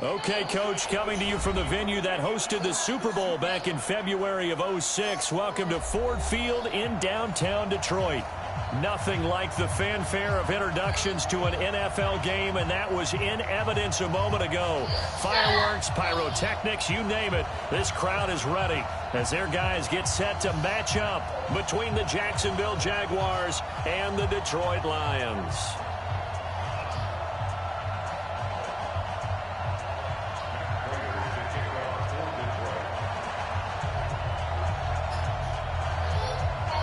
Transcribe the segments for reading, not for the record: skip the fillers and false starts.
Okay, Coach, coming to you from the venue that hosted the Super Bowl back in February of '06. Welcome to Ford Field in downtown Detroit. Nothing like the fanfare of introductions to an NFL game, and that was in evidence a moment ago. Fireworks, pyrotechnics, you name it. This crowd is ready as their guys get set to match up between the Jacksonville Jaguars and the Detroit Lions.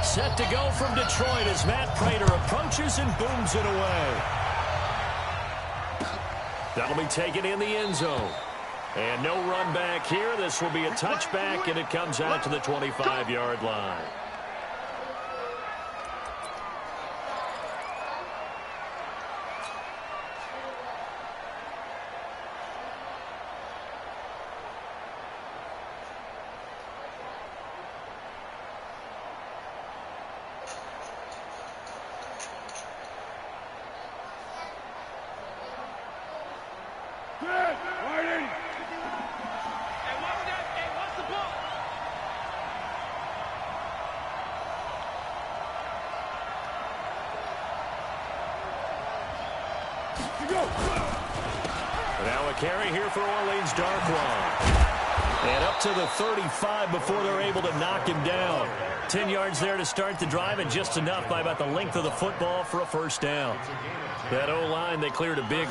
Set to go from Detroit as Matt Prater approaches and booms it away. That'll be taken in the end zone. And no run back here. This will be a touchback, and it comes out to the 25-yard line. Now a carry here for Orleans Darkwa. And up to the 35 before they're able to knock him down. 10 yards there to start the drive, and just enough by about the length of the football for a first down. That O-line, they cleared a big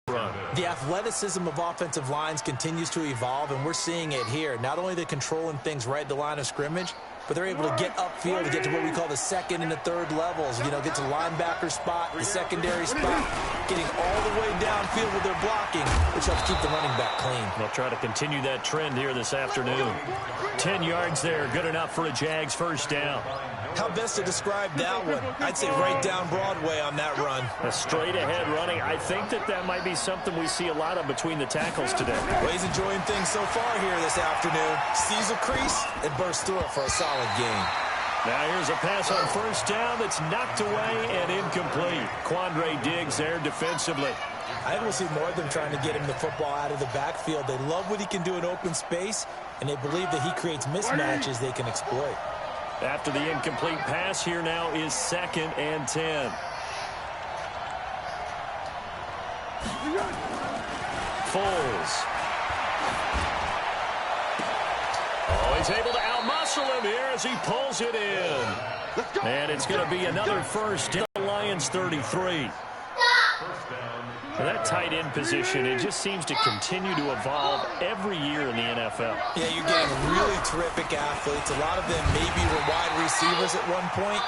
run. The athleticism of offensive lines continues to evolve, and we're seeing it here. Not only they're controlling things right at the line of scrimmage, but they're able to get upfield to get to what we call the second and the third levels. You know, get to linebacker spot, the secondary spot, getting all the way downfield with their blocking, which helps keep the running back clean. They'll try to continue that trend here this afternoon. 10 yards there, good enough for a Jags first down. How best to describe that one? I'd say right down Broadway on that run. A straight-ahead running. I think that might be something we see a lot of between the tackles today. Well, he's enjoying things so far here this afternoon. Sees a crease and bursts through it for a solid gain. Now here's a pass on first down that's knocked away and incomplete. Quandre Diggs there defensively. I think we'll see more of them trying to get him the football out of the backfield. They love what he can do in open space, and they believe that he creates mismatches they can exploit. After the incomplete pass, here now is 2nd and 10. Foles. Oh, he's able to outmuscle him here as he pulls it in. And it's going to be another first down. Lions 33. That tight end position, it just seems to continue to evolve every year in the NFL. Yeah, you're getting really terrific athletes. A lot of them maybe were wide receivers at one point.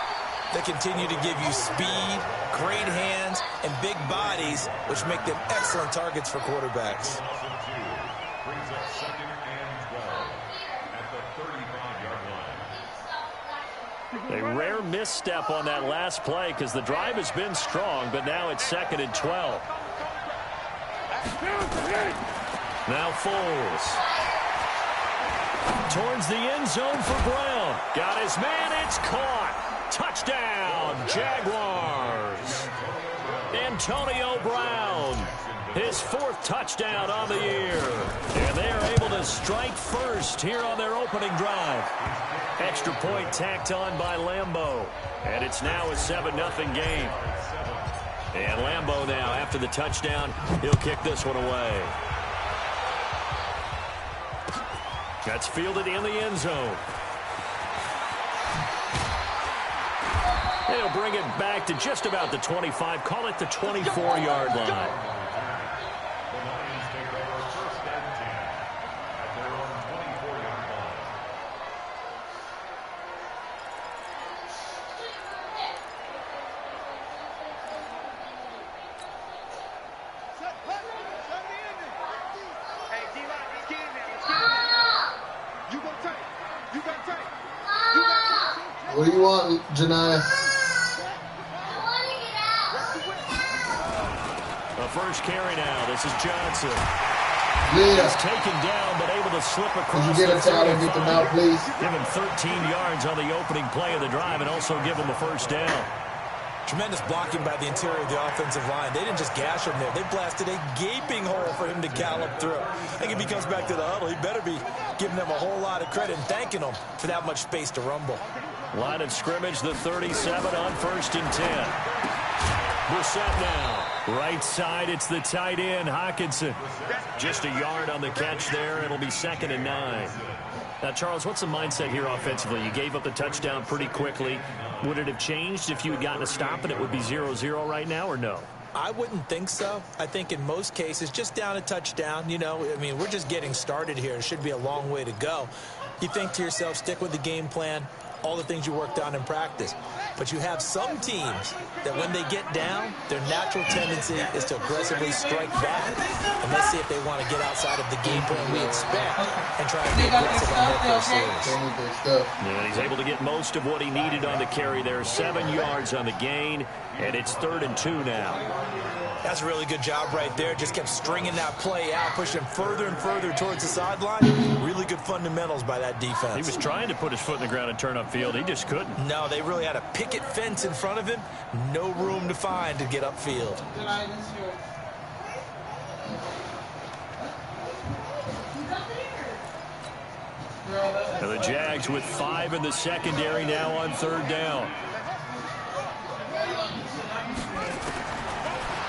They continue to give you speed, great hands, and big bodies, which make them excellent targets for quarterbacks. A rare misstep on that last play because the drive has been strong, but now it's 2nd and 12. Now Foles. Towards the end zone for Brown. Got his man. It's caught. Touchdown, Jaguars. Antonio Brown. His 4th touchdown on the year. And they are able to strike first here on their opening drive. Extra point tacked on by Lambeau. And it's now a 7-0 game. And Lambeau now, after the touchdown, he'll kick this one away. That's fielded in the end zone. They'll bring it back to just about the 25, call it the 24-yard line. What do you want, Janiyah? The first carry now. This is Johnson. Yeah. He's taken down, but able to slip across. Could you get a towel and get them out, please? Give him 13 yards on the opening play of the drive and also give him a first down. Tremendous blocking by the interior of the offensive line. They didn't just gash him there. They blasted a gaping hole for him to gallop through. I think if he comes back to the huddle, he better be giving them a whole lot of credit and thanking them for that much space to rumble. Line of scrimmage, the 37 on 1st and 10. Brissett now. Right side, it's the tight end, Hockenson. Just a yard on the catch there. It'll be 2nd and 9. Now, Charles, what's the mindset here offensively? You gave up the touchdown pretty quickly. Would it have changed if you had gotten a stop and it would be 0-0 right now, or no? I wouldn't think so. I think in most cases, just down a touchdown, you know, I mean, we're just getting started here. It should be a long way to go. You think to yourself, stick with the game plan, all the things you worked on in practice. But you have some teams that when they get down, their natural tendency is to aggressively strike back. And let's see if they want to get outside of the game plan we expect and try to be aggressive on their first series. Yeah, he's able to get most of what he needed on the carry there. 7 yards on the gain, and it's 3rd and 2 now. That's a really good job right there. Just kept stringing that play out, pushing further and further towards the sideline. Really good fundamentals by that defense. He was trying to put his foot in the ground and turn upfield. He just couldn't. No, they really had a picket fence in front of him. No room to find to get upfield. And the Jags with 5 in the secondary now on 3rd down.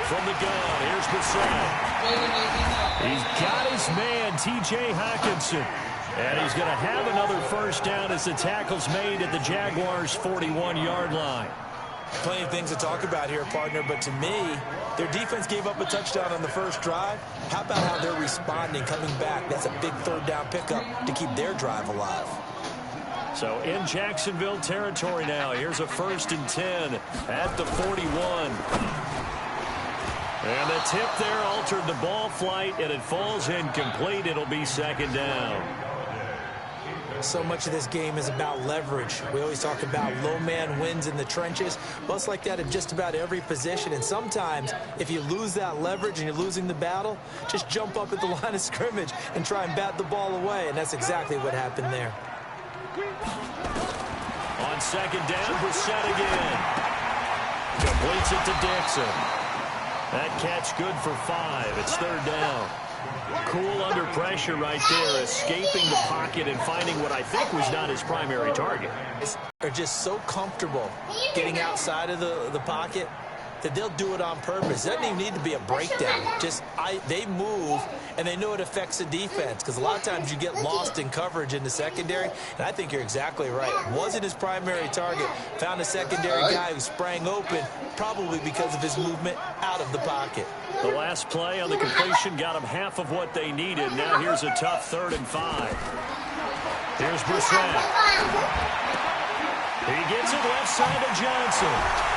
From the gun, here's Brissett. He's got his man, T.J. Hockenson. And he's going to have another 1st down as the tackle's made at the Jaguars' 41-yard line. Plenty of things to talk about here, partner, but to me, their defense gave up a touchdown on the first drive. How about how they're responding, coming back? That's a big 3rd down pickup to keep their drive alive. So in Jacksonville territory now. Here's a 1st and 10 at the 41. And the tip there altered the ball flight, and it falls incomplete. It'll be 2nd down. So much of this game is about leverage. We always talk about low man wins in the trenches. Well, it's like that in just about every position. And sometimes, if you lose that leverage and you're losing the battle, just jump up at the line of scrimmage and try and bat the ball away. And that's exactly what happened there. On 2nd down, Brissett again. Completes it to Dixon. That catch good for 5. It's 3rd down. Cool under pressure right there, escaping the pocket and finding what I think was not his primary target. They're just so comfortable getting outside of the pocket that they'll do it on purpose. It doesn't even need to be a breakdown. They move, and they know it affects the defense, because a lot of times you get lost in coverage in the secondary, and I think you're exactly right. Wasn't his primary target. Found a secondary guy who sprang open, probably because of his movement out of the pocket. The last play on the completion got them half of what they needed. Now here's a tough 3rd and 5. Here's Brissett. He gets it left side to Johnson.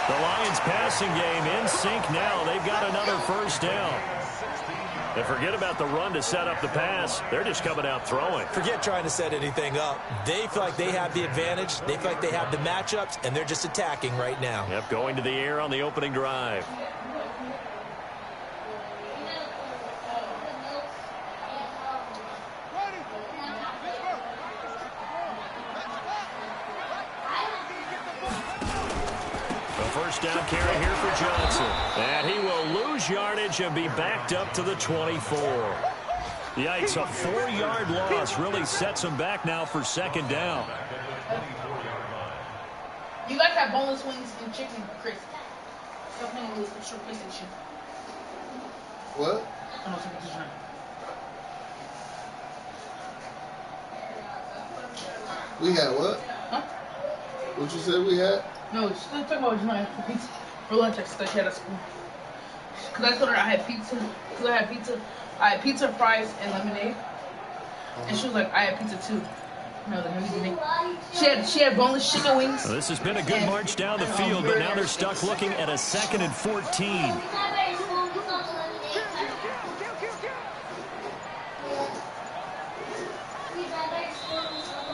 The Lions passing game in sync now. They've got another 1st down. And forget about the run to set up the pass. They're just coming out throwing. Forget trying to set anything up. They feel like they have the advantage. They feel like they have the matchups, and they're just attacking right now. Yep, going to the air on the opening drive. First down carry here for Johnson. And he will lose yardage and be backed up to the 24. Yikes, a 4-yard loss really sets him back now for 2nd down. You guys have boneless wings and chicken, Chris. Stop playing with the short PlayStation. What? We had what? Huh? What you said we had? No, just talking about what you had for pizza. For lunch, I said she had a spoon. Because I told her I had pizza. Because I had pizza, fries, and lemonade. And she was like, I had pizza too. No, she had boneless chicken wings. Well, this has been a good march down the field, but now they're stuck looking at a 2nd and 14.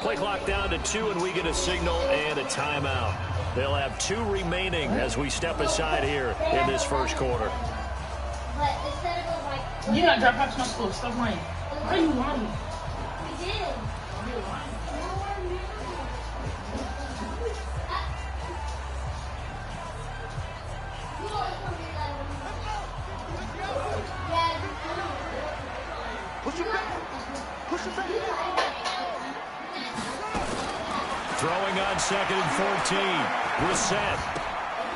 Play clock down to 2, and we get a signal and a timeout. They'll have 2 remaining as we step aside here in this 1st quarter. You're not driving back to my school. Stop lying. Why are you lying? We did. on 2nd and 14. Brissett.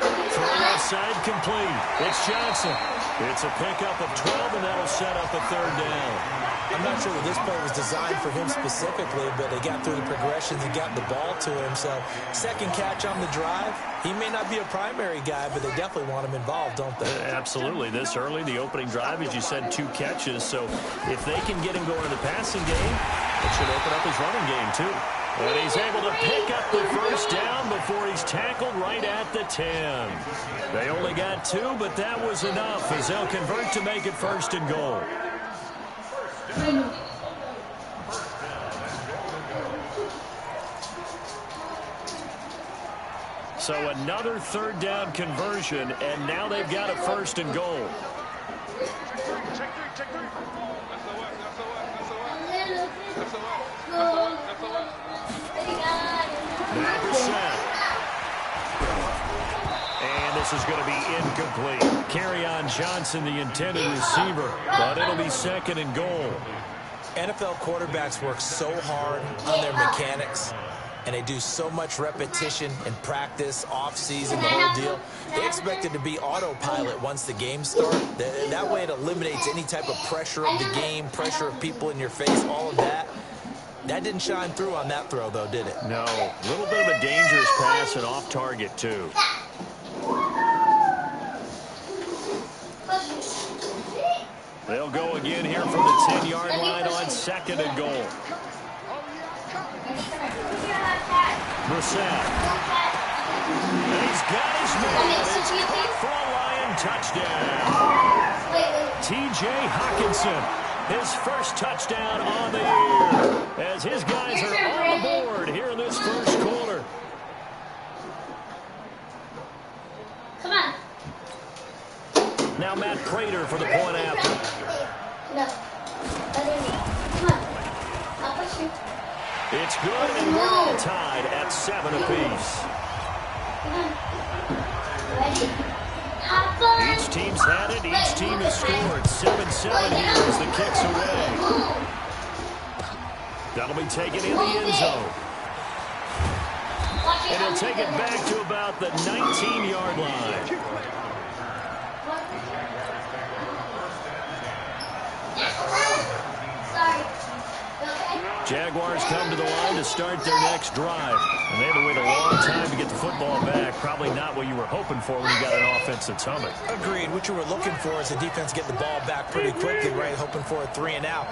Throw outside, complete. It's Johnson. It's a pickup of 12, and that'll set up a 3rd down. I'm not sure that this play was designed for him specifically, but they got through the progressions and got the ball to him. So, second catch on the drive. He may not be a primary guy, but they definitely want him involved, don't they? Absolutely. This early, the opening drive, as you said, 2 catches. So, if they can get him going in the passing game, it should open up his running game, too. And he's able to pick up the 1st down before he's tackled right at the 10. They only got 2, but that was enough as they'll convert to make it 1st and goal. So another 3rd down conversion, and now they've got a 1st and goal. Now Brissett. And this is going to be incomplete. Kerryon Johnson, the intended receiver, but it'll be 2nd and goal. NFL quarterbacks work so hard on their mechanics, and they do so much repetition and practice, off-season, the whole deal. They expect it to be autopilot once the game starts. That way it eliminates any type of pressure of the game, pressure of people in your face, all of that. That didn't shine through on that throw, though, did it? No. A little bit of a dangerous pass and off target, too. They'll go again here from the 10-yard line on 2nd and goal. Brissett. And he's got his man. It's caught for a Lion touchdown. T.J. Hockenson. His 1st touchdown on the year as his guys are on the board here in this 1st quarter. Come on. Now Matt Prater for the point after. No. Come on. I'll push you. It's good, and we're all tied at 7 apiece. Come on. Ready? Have fun. Each team's had it. Each team has scored. 7-7 here as the kick's away. That'll be taken in the end zone. And he'll take it back to about the 19-yard line. Jaguars come to the line to start their next drive. And they had to wait a long time to get the football back. Probably not what you were hoping for when you got an offense that's humming. Agreed. What you were looking for is the defense get the ball back pretty quickly, right? Hoping for a 3 and out.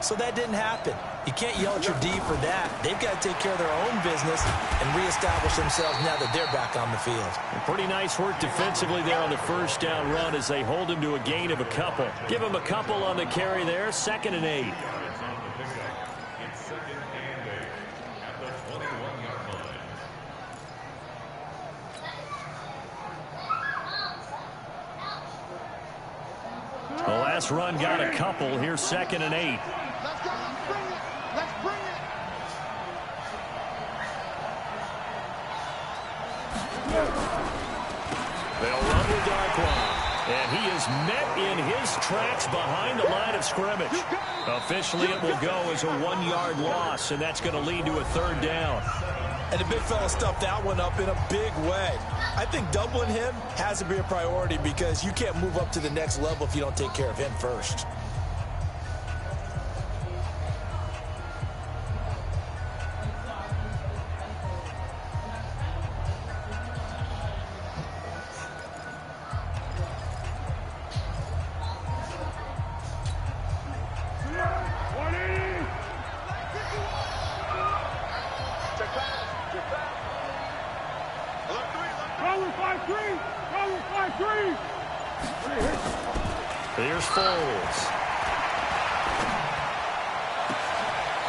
So that didn't happen. You can't yell at your D for that. They've got to take care of their own business and reestablish themselves now that they're back on the field. And pretty nice work defensively there on the 1st down run as they hold him to a gain of a couple. Give him a couple on the carry there. 2nd and 8. The last run got a couple. Here's 2nd and 8. Let's go. Let's bring it. Let's bring it. They'll run with Darkwa. And he is met in his tracks behind the line of scrimmage. Officially, it will go as a 1-yard loss, and that's going to lead to a 3rd down. And the big fella stuffed that one up in a big way. I think doubling him has to be a priority because you can't move up to the next level if you don't take care of him first. Here's Foles.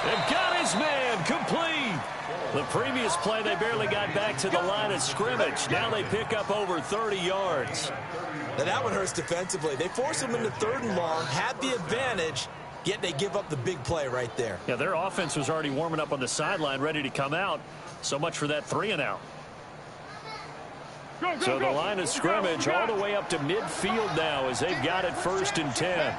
They've got his man complete. The previous play, they barely got back to the line of scrimmage. Now they pick up over 30 yards. Now that one hurts defensively. They force him into 3rd and long, had the advantage, yet they give up the big play right there. Yeah, their offense was already warming up on the sideline, ready to come out. So much for that 3 and out. So the line of scrimmage all the way up to midfield now as they've got it 1st and 10.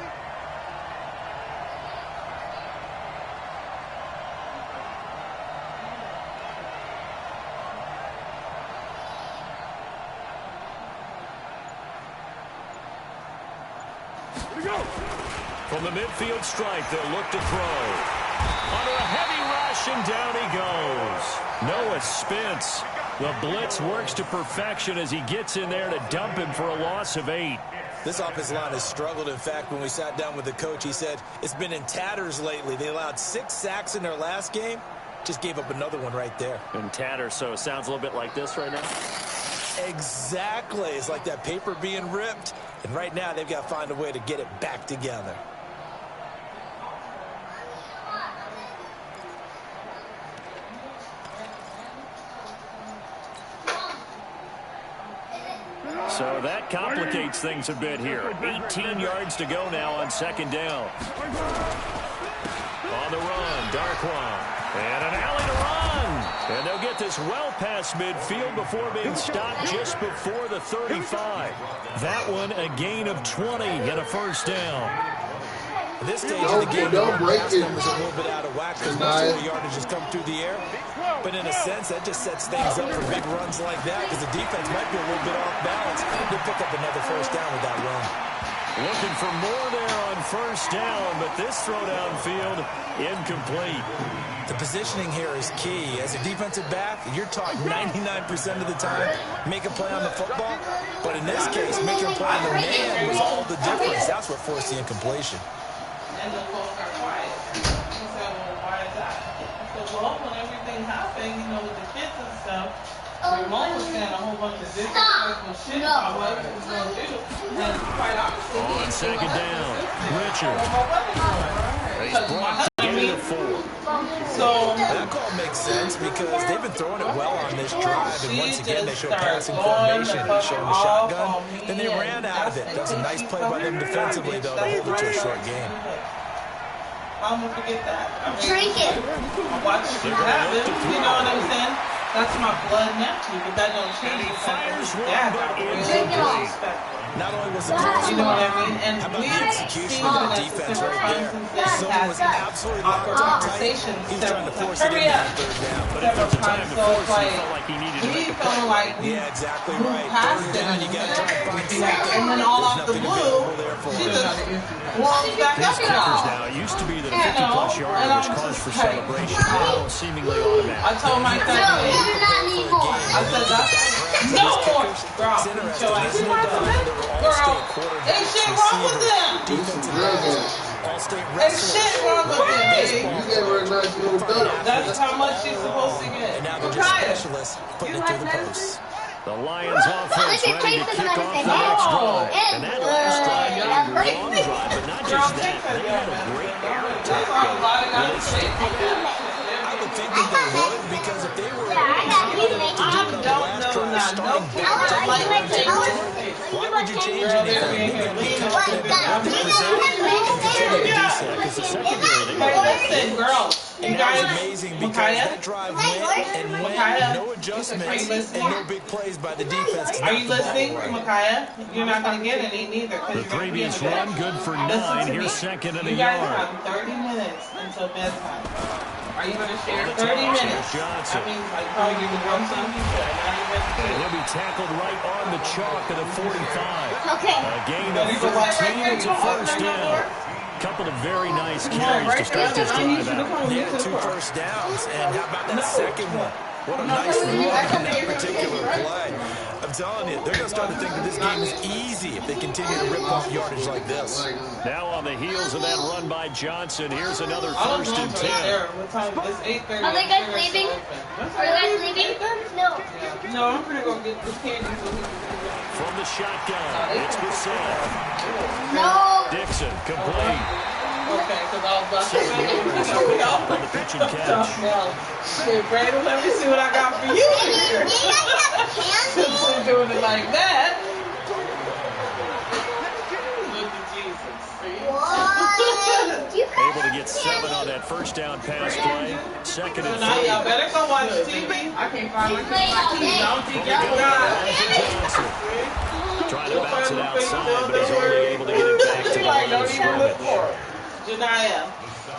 From the midfield stripe, they'll look to throw. Under a heavy rush, and down he goes. Noah Spence. The blitz works to perfection as he gets in there to dump him for a loss of 8. This offensive line has struggled. In fact, when we sat down with the coach, he said it's been in tatters lately. They allowed 6 sacks in their last game. Just gave up another one right there. In tatters, so it sounds a little bit like this right now. Exactly. It's like that paper being ripped. And right now, they've got to find a way to get it back together. So that complicates things a bit here. 18 yards to go now on second down. On the run, Darquan. And an alley to run. And they'll get this well past midfield before being stopped just before the 35. That one a gain of 20 and a first down. At this stage of the game, the pass numbers are a little bit out of whack because most of the yardage has come through the air. But in a sense, that just sets things up for big runs like that because the defense might be a little bit off balance. They'll pick up another first down with that run. Looking for more there on first down, but this throw downfield incomplete. The positioning here is key. As a defensive back, you're taught 99% of the time, make a play on the football. But in this case, making a play on the man was all the difference. That's what forced the incompletion. And the folks are quiet. He said, well, why is that? I said, well, when everything happened, you know, with the kids and stuff, your mom was saying a whole bunch of disrespectful shit about what he was going to do. And quite honestly, on second down, Richard. He's brought together to 4. So that call makes sense because they've been throwing it well on this drive, and once again they show passing formation, showing the shotgun. Then they ran out of it. That was a nice play by them defensively, though, to hold it to a short game. I'm gonna forget that. I mean, Drink it. I watched it happen. You know what I'm saying? That's my blood nephew, but that don't change the fact that his dad got really disrespectful. Not only was it close, you know what I mean? And how about we've the execution seen of that that defense several right times there? since Someone was had absolutely awkward locked up tight. conversations. He was trying to force it Hurry in up. on third down. But if Several there's a time times, to so force, it's he like, felt like he needed to we make a feeling play. like we Yeah, exactly moved right. past Third down, you got to try and find something. and then all There's off the nothing blue, available there for she him. just walks back up These kickers y'all. now, it used to be that a 50-plus yarder was cause for celebration. Now seemingly automatic. I told my dad, No, you're not anymore. I said, that's no more. Girl, It's beat interesting. your ass. There's no doubt that there were Girl, all-state quarterbacks, ain't shit wrong with them. defensive Drink backs, it. all-state Ain't wrestlers. shit wrong with them. You get recognized for the dunk. That's how much she's supposed to get. And now they're just specialists putting it through the posts. The Lions offense Look at ready to Chase kick is off like the next that. drive. And that last drive, Yeah. a long drive, but not just that. They had a great air attack. That's all a lot of guys say. I would think that they would because if they were I got you, Nick. to do it on the last drive, starting back to why would you change anything? They've got to be confident that they're presenting and continue to do so. Because the secondary, they Hey, got listen, girls. You And that was guys, amazing because Micaiah? that drive went and went, Micaiah? no adjustments Are you listening? and no big plays by the defense. to Are knock you the ball listening, away. Micaiah? You're not going to get any neither. the previous run good for 9. Here's second and a You guys yard. have 30 minutes until bedtime. Are you going to share On the 30 toss, minutes? here's Johnson. That means like probably give me one time pizza. Not even And he'll be tackled right on the chalk at a 45. Okay. A gain of 13. It's a first down. Couple of very nice carries to start this drive out. He had 2 first downs, and how about that second one? What a nice run in that particular play. I'm telling you, they're going to start to think that this game is easy if they continue to rip off yardage like this. Now on the heels of that run by Johnson, here's another I don't first know and if 10. what time? It's 8:30. Are they guys leaving? Are you guys leaving? No. No, I'm gonna go get the candy so we can From the shotgun, it's Bissett. No. Dixon, complete. Okay, because I was about to say, On the pitch and catch. Hey, Brandon, let me see what I got for you here. Since we're doing it like that. Look at Jesus. Able to get 7 on that first down pass play. Second So and now 3. y'all better go watch TV. I can't find my TV. I don't think y'all got it. Trying to bounce it outside, but he's only able to get it back to the line of scrimmage. Janaya.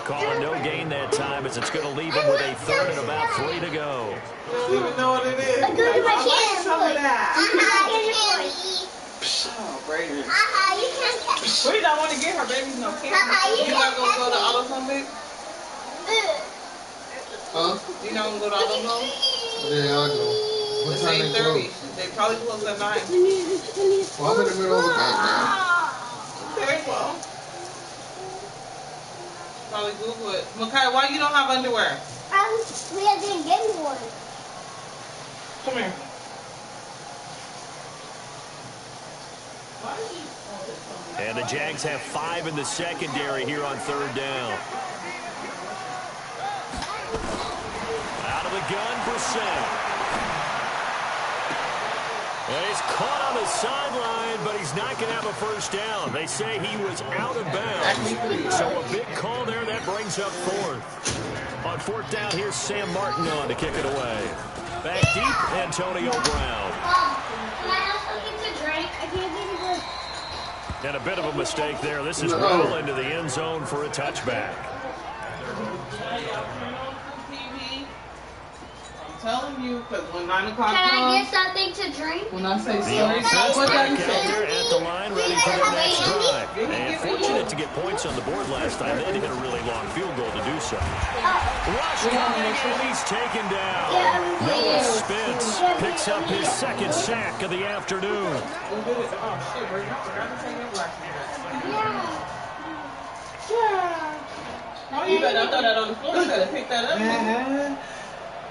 Calling no gain that time as it's going to leave him with a third and about 3 to go. You don't even know what it is. Look at my I like hands. some of that. Uh-huh. Oh, braided. You can't catch. We don't want to get her babies no candy. You not gonna go to AutoZone, babe? Huh? You not gonna go to AutoZone? Yeah, I'll go. What It's time they 8:30. close? They probably close at 9. Well, I'm in the middle of the game now. Okay, well. Probably Google it. Makai, why you don't have underwear? We didn't get me one. Come here. And the Jags have 5 in the secondary here on 3rd down. Out of the gun for Sam. And he's caught on the sideline, but he's not going to have a first down. They say he was out of bounds. So a big call there. That brings up 4th. On 4th down, here's Sam Martin on to kick it away. Back deep, Antonio Brown. Can I have something to drink? I can't get it. And a bit of a mistake there. This is well into the end zone for a touchback. Telling you, because when 9 o'clock Can I comes, get something to drink? when I say The sorry, offense what back that you out say? there at the line, ready for their next drive. And fortunate to get points on the board last time. They had to hit a really long field goal to do so. Rush coming, and he's taken down. Noah Spence picks up his 2nd sack of the afternoon. Oh, shit, bro. I forgot to take your glasses. Yeah. You better throw that on the floor. You better pick that up.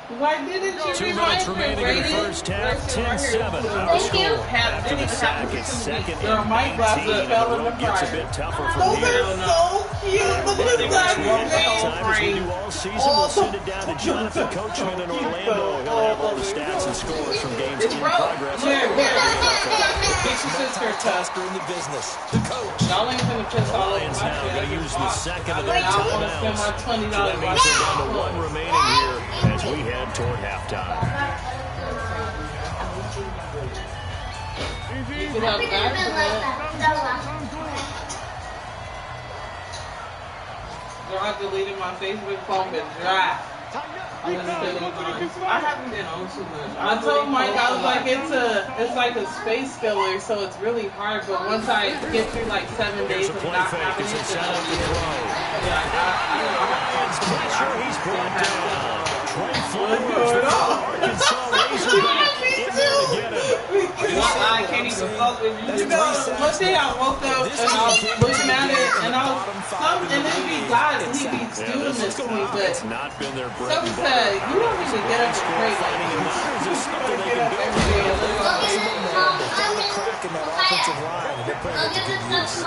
Why didn't you 2 minutes remaining in the first half. 10-7. Our score. After the sack, it's 2nd and 19. And the road gets a bit tougher from here. So cute. Look at the Time as we do all season, we'll send it down to Jonathan Coachman in Orlando. He'll have all the stats and scores from games in progress. Big sister tasker in the business. The coach. Y'all ain't gonna piss all over Lions my now shit. going to use the second of their I want to spend my timeouts. $20 So that means they're down to 1 remaining here as we head toward halftime. You can have that. Girl, I deleted my Facebook phone, been dry. I haven't been on too much. I told Mike, I was like, it's like a space filler, so it's really hard. But once I get through like 7 days Here's a of play not fake having as it, they set up the throw. I Pressure, he's brought down. Trey Flowers, the Arkansas Razorback, in there to get him. I can't even fuck with you. One day I woke up and I was looking at it and I was and then he got it. He be doing this to me, but It's not been their bread someone and butter. said you don't even get up and pray like Finding him out, is this something they get can up build? every day. Crack in that offensive line. And they're putting it to good use.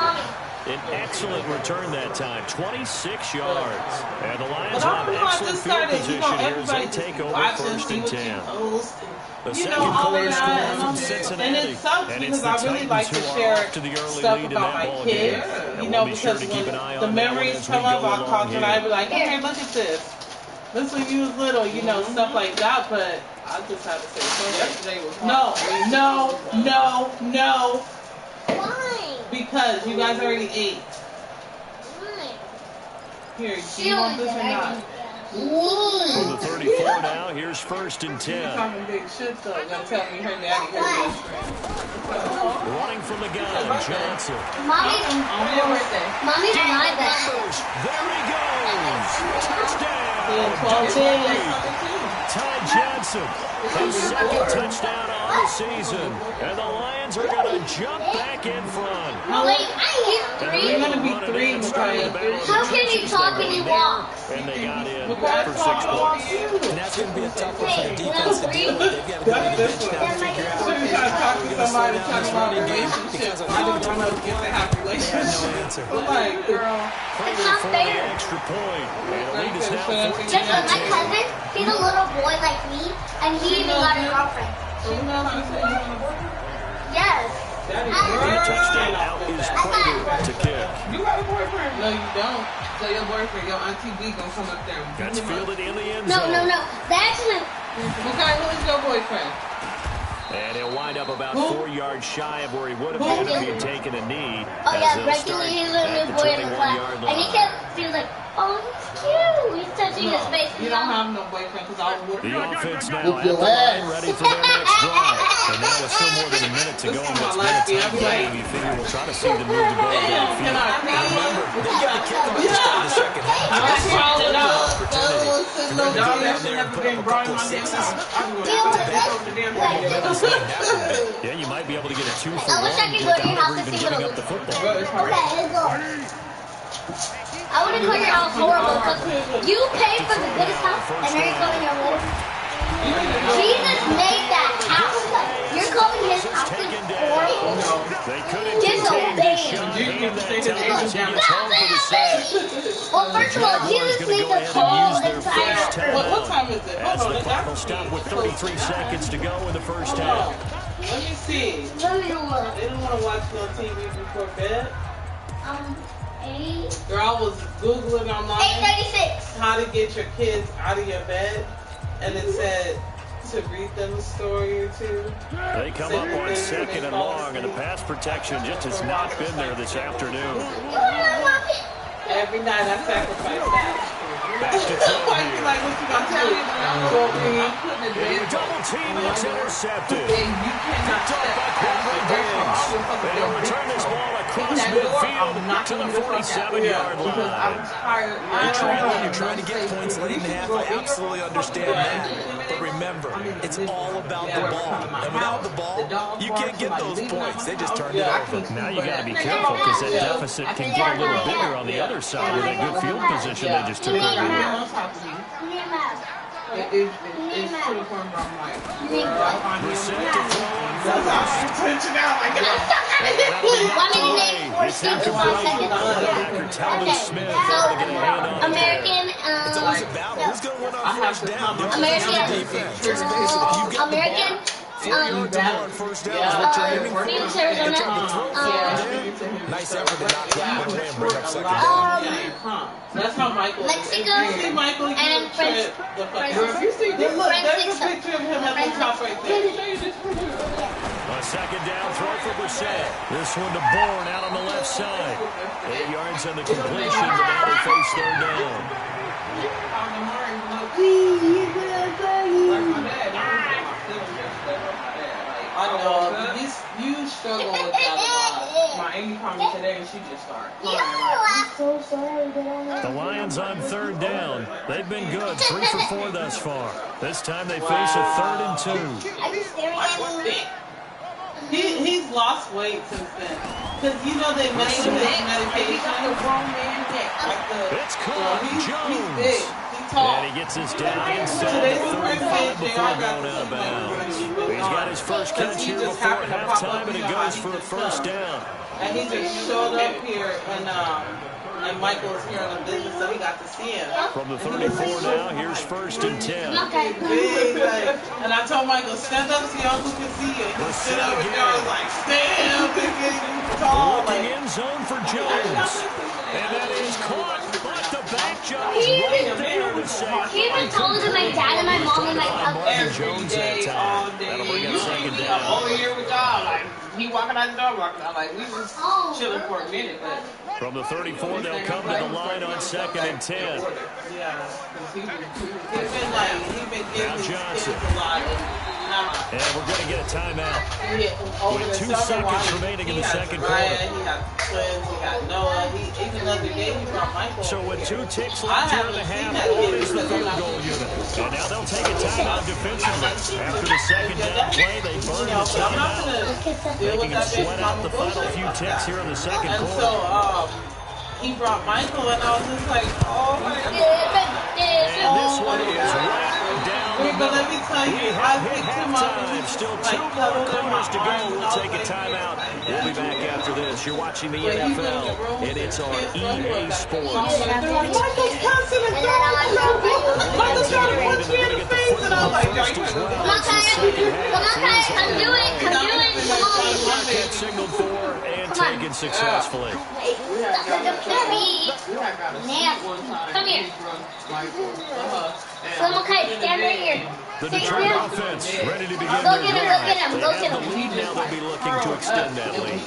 An excellent return that time, 26 yards. And the Lions But have I excellent just field started, position here as everybody they take over watch and 1st see and what 10. you post. The You know, second all quarter of score that. from And Cincinnati. it sucks And it's because the I really like Titans to who are share off to the early stuff lead in about that my ball kids. game. You And know, we'll be sure because to keep when an eye the on that one memories as we come go up, I'll along talk and here. I'll be like, okay, look at this. This when you was little, you know, stuff like that. But I just have to say something. Yesterday was no. Why? Because you guys already ate. Why? Here, do you want this or not? From the 34 now, here's 1st and You're 10. talking big shit though. Gonna tell me her daddy heard yesterday. Running from the gun, Johnson. Mommy's On your birthday. Mommy's my best. Numbers, there he goes. Touchdown. Yeah, 12 days. Ty Johnson, his 2nd touchdown on the season. And the Lions are going to jump back in front. Wait, I You're hit 3. gonna be 3, Makai. How can you talk when you walk? And they got in Makai, for 6 talk about points. you. And that's going to be a tough one for the defense to deal with. They've got to go to the bench now to figure out. Every time I talk to somebody down talking this about running game relationships, because I don't know if they have no relationships. answer. I'm like, girl. Crater not for the fair. extra point. And the lead is now 14. Just like my cousin, he's a little boy like me, and he even got a girlfriend. Yes. The touchdown out is Crater to kick. You got a boyfriend? No, you don't. So your boyfriend, your auntie B gonna come up there and beat That's him up. fielded in the end No. zone. That's my. Okay, who is your boyfriend? And he'll wind up about Who? 4 yards shy of where he would have been if he had taken a knee. Oh as yeah, they'll Breckin start he's a at little the boy in the 21-yard class, and he line. kept feeling like, oh, he's cute. He's touching his face. You don't have no boyfriend because I was The offense now Whoop at your the line, ass. ready for their next drive. And now with still more than a minute to go in this minute-time game, you figure we'll try to see them move the ball downfield. Remember, they got to kick them at the start of the second half. That's probably not. Yeah, you might be able to get a 2 for 1 without ever even giving up the football. I wouldn't call your house horrible because you pay for the goodest house and now you're calling your worst. Jesus made that house. You're calling his house horrible. They couldn't contain this shot. Well, first of all, Jesus made the whole entire. What time is it? As the clock will stop with 33 seconds to go in the first half. Let me see. Let me look. They didn't want to watch no TV before bed. 8. Girl, I was Googling online 8:36. how to get your kids out of your bed, and it said to read them a story or two. They come up on second and long, and the pass protection just has not been there this afternoon. Every night I sacrifice that. Back to throw Like here. what you gonna tell me? I'm putting it A in. double team, and it's intercepted. You cannot Picked up by Quentin Diggs. And he'll return this ball across midfield to the 47-yard because I'm line. tired. You're trying to get points late in the half. I absolutely understand that. But remember, it's all about the ball. And without the ball, you can't get those points. They just turned it over. Now you got to be careful because that deficit can get a little bigger on the other side with that good field position they just took over. It's to the point where I'm like, Brissett to throw on that's how I'm touching out. Like, It's incomplete. Linebacker Thabiz Smith able to get a hand on it. American, It's always a battle. Who's going to win on first down? American, 4 yards or more on first down is what you're aiming for. Phoenix, You're trying to Arizona, throw for nice effort to knock that one away and bring up second down. That's how Michael is. Mexico, See Michael, you and French. you see this? Look, there's a picture of him at the top right there. Show you this picture. A second down throw for Brissett. This one to Bourne out on the left side. 8 yards on the completion, but now they face third down. I know, you struggle with that a lot. My Amy called me today and she just started crying. The Lions on third down. They've been good, 3 for 4 thus far. This time they face a 3rd and 2. He's lost weight since then. Because, you know, they made him his medication. It's caught. He's big. He's tall. And he gets his down inside the 35 before going out of bounds. He's got his first catch here before halftime, and it goes for a first down. And he just showed up here, and Michael was here on a business, so he got to see him. From the 34 now, here's 1st and 10. And I told Michael, stand up so y'all can see you. He stood up and I was like, stand up and get tall. Looking end zone for Jones. And that is caught. But the back jump right there to save. He even taller than my dad and my mom and my cousin. Every day, all day. That'll bring up second I'm down. over here with y'all. Like, he walking out the door, walking out. Like, we just chilling for a minute, but. From the 34, they'll come to the line on 2nd and 10. Yeah, because he's been getting his Johnson. kids a lot. And we're going to get a timeout. Over With the 2 summer, seconds remaining in the second quarter. He got twins, he got Noah. Even the other day, he brought Michael. So with 2 ticks left here in the half, what is the third goal unit? And now they'll take a timeout defensively. After the second down play, they burn the timeout. Making him sweat out the final few ticks here in the second And quarter. so, he brought Michael, and I was just like, oh my God. And this one is right down the But let middle. me tell you, We I have hit picked him up and halftime. he Still just, 2 like, more cuddled in my quarters to go. arms, and We'll I was take a like, timeout. We'll be back after this. You're watching the But he was in the NFL, room, and it's on his EA brother Sports. was like, Michael's cussing and Michael's trying to punch me in the face, and I was like, yo, you Come on, Kai. Come do it. Come do it. Come on. Get signaled for and taken successfully. Come here. Come on, Kai. Stand right here. The Detroit offense ready to begin their Go get him, go drive. get him, go They get have the him. lead now. They'll be looking to extend that lead.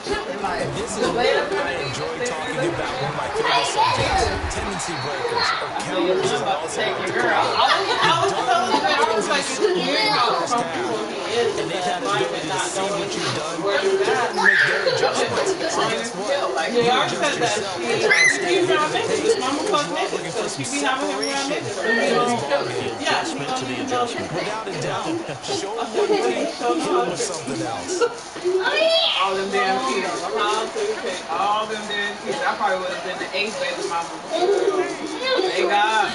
This is what I enjoy talking about one of my favorite subjects, tendency breakers, or counters as I also like to call them. I was telling you that I was like, it's weird how comfortable he is. And they've had the ability to see what you've done and make their adjustments. So guess what? Yeah, I said that. She be around niggas. Mama fuck niggas. So she be having him around niggas. Yeah, Adjustment to the adjustment. Without a doubt, show them one thing, hit them with something else. All them damn kids. All them damn kids. I probably would have been the 8th baby mama. Thank God.